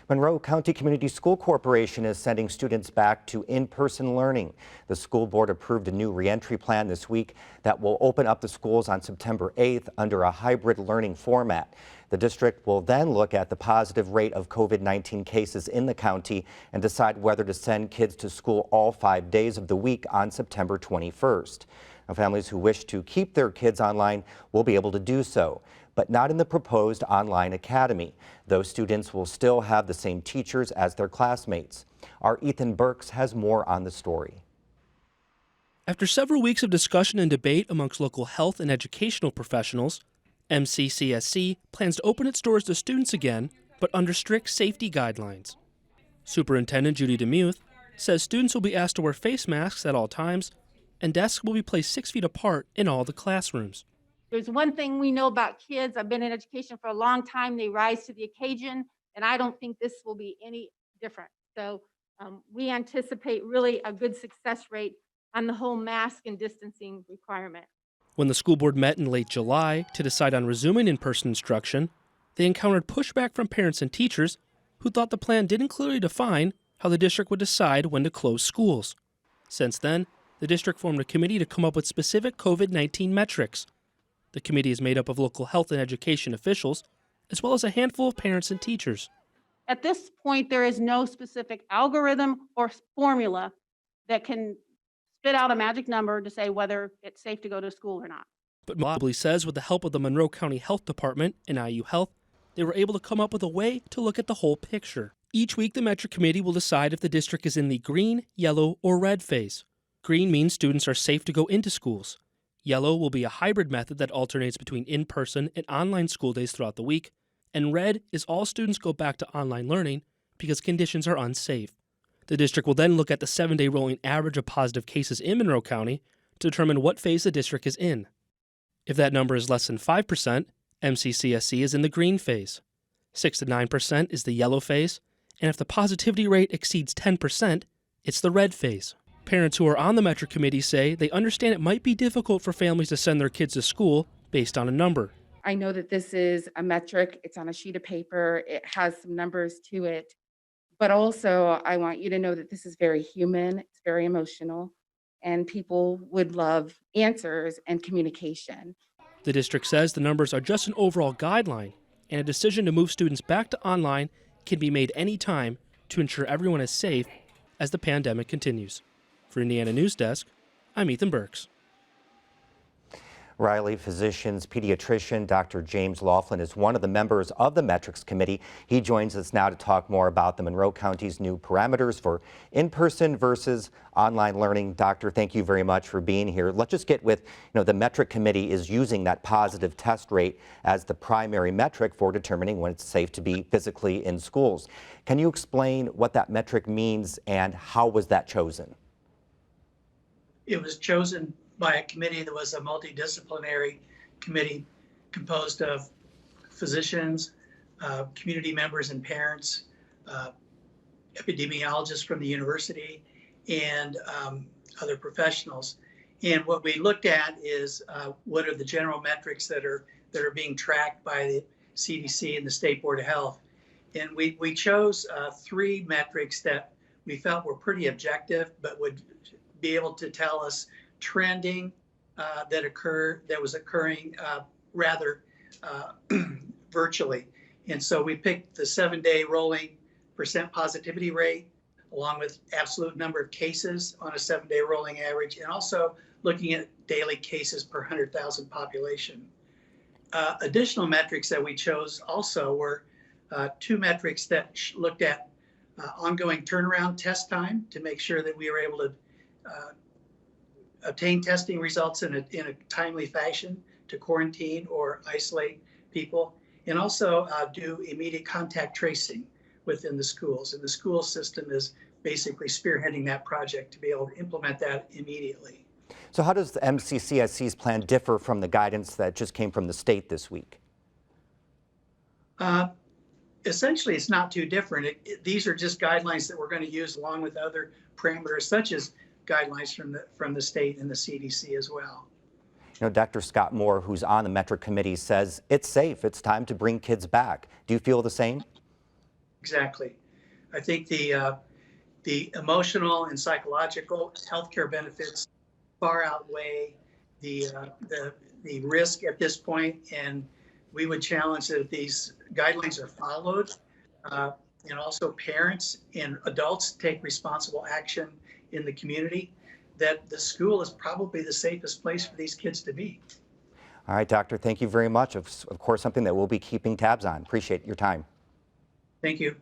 Monroe County Community School Corporation is sending students back to in-person learning. The school board approved a new reentry plan this week that will open up the schools on September 8th under a hybrid learning format. The district will then look at the positive rate of COVID-19 cases in the county and decide whether to send kids to school all 5 days of the week on September 21st. Now, families who wish to keep their kids online will be able to do so, but not in the proposed online academy. Those students will still have the same teachers as their classmates. Our Ethan Burks has more on the story. After several weeks of discussion and debate amongst local health and educational professionals, MCCSC plans to open its doors to students again, but under strict safety guidelines. Superintendent Judy DeMuth says students will be asked to wear face masks at all times, and desks will be placed 6 feet apart in all the classrooms. There's one thing we know about kids. I've been in education for a long time. They rise to the occasion, and I don't think this will be any different. So we anticipate really a good success rate on the whole mask and distancing requirement. When the school board met in late July to decide on resuming in-person instruction, they encountered pushback from parents and teachers who thought the plan didn't clearly define how the district would decide when to close schools. Since then, the district formed a committee to come up with specific COVID-19 metrics. The committee is made up of local health and education officials, as well as a handful of parents and teachers. At this point, there is no specific algorithm or formula that can spit out a magic number to say whether it's safe to go to school or not. But Mobley says with the help of the Monroe County Health Department and IU Health, they were able to come up with a way to look at the whole picture. Each week, the metric committee will decide if the district is in the green, yellow, or red phase. Green means students are safe to go into schools. Yellow will be a hybrid method that alternates between in-person and online school days throughout the week. And red is all students go back to online learning because conditions are unsafe. The district will then look at the 7-day rolling average of positive cases in Monroe County to determine what phase the district is in. If that number is less than 5%, MCCSC is in the green phase. 6 to 9% is the yellow phase. And if the positivity rate exceeds 10%, it's the red phase. Parents who are on the metric committee say they understand it might be difficult for families to send their kids to school based on a number. I know that this is a metric. It's on a sheet of paper. It has some numbers to it. But also, I want you to know that this is very human. It's very emotional. And people would love answers and communication. The district says the numbers are just an overall guideline, and a decision to move students back to online can be made any time to ensure everyone is safe as the pandemic continues. For Indiana Newsdesk, I'm Ethan Burks. Riley Physicians pediatrician Dr. James Laughlin is one of the members of the Metrics Committee. He joins us now to talk more about the Monroe County's new parameters for in-person versus online learning. Doctor, thank you very much for being here. Let's just get with, the Metric Committee is using that positive test rate as the primary metric for determining when it's safe to be physically in schools. Can you explain what that metric means and how was that chosen? It was chosen by a committee that was a multidisciplinary committee composed of physicians, community members and parents, epidemiologists from the university, and other professionals. And what we looked at is what are the general metrics that are being tracked by the CDC and the State Board of Health. And we chose 3 metrics that we felt were pretty objective, but would be able to tell us trending that was occurring rather virtually. And so we picked the 7-day rolling percent positivity rate, along with absolute number of cases on a 7-day rolling average, and also looking at daily cases per 100,000 population. Additional metrics that we chose also were 2 metrics that looked at ongoing turnaround test time to make sure that we were able to obtain testing results in a timely fashion to quarantine or isolate people, and also do immediate contact tracing within the schools. And the school system is basically spearheading that project to be able to implement that immediately. So how does the MCCSC's plan differ from the guidance that just came from the state this week? Essentially, it's not too different. These are just guidelines that we're going to use along with other parameters, such as guidelines from the state and the CDC as well. Dr. Scott Moore, who's on the Metric Committee, says it's safe. It's time to bring kids back. Do you feel the same? Exactly. I think the emotional and psychological healthcare benefits far outweigh the risk at this point, and we would challenge that if these guidelines are followed, and also parents and adults take responsible action in the community, that the school is probably the safest place for these kids to be. All right, Doctor, thank you very much. Of course, something that we'll be keeping tabs on. Appreciate your time. Thank you.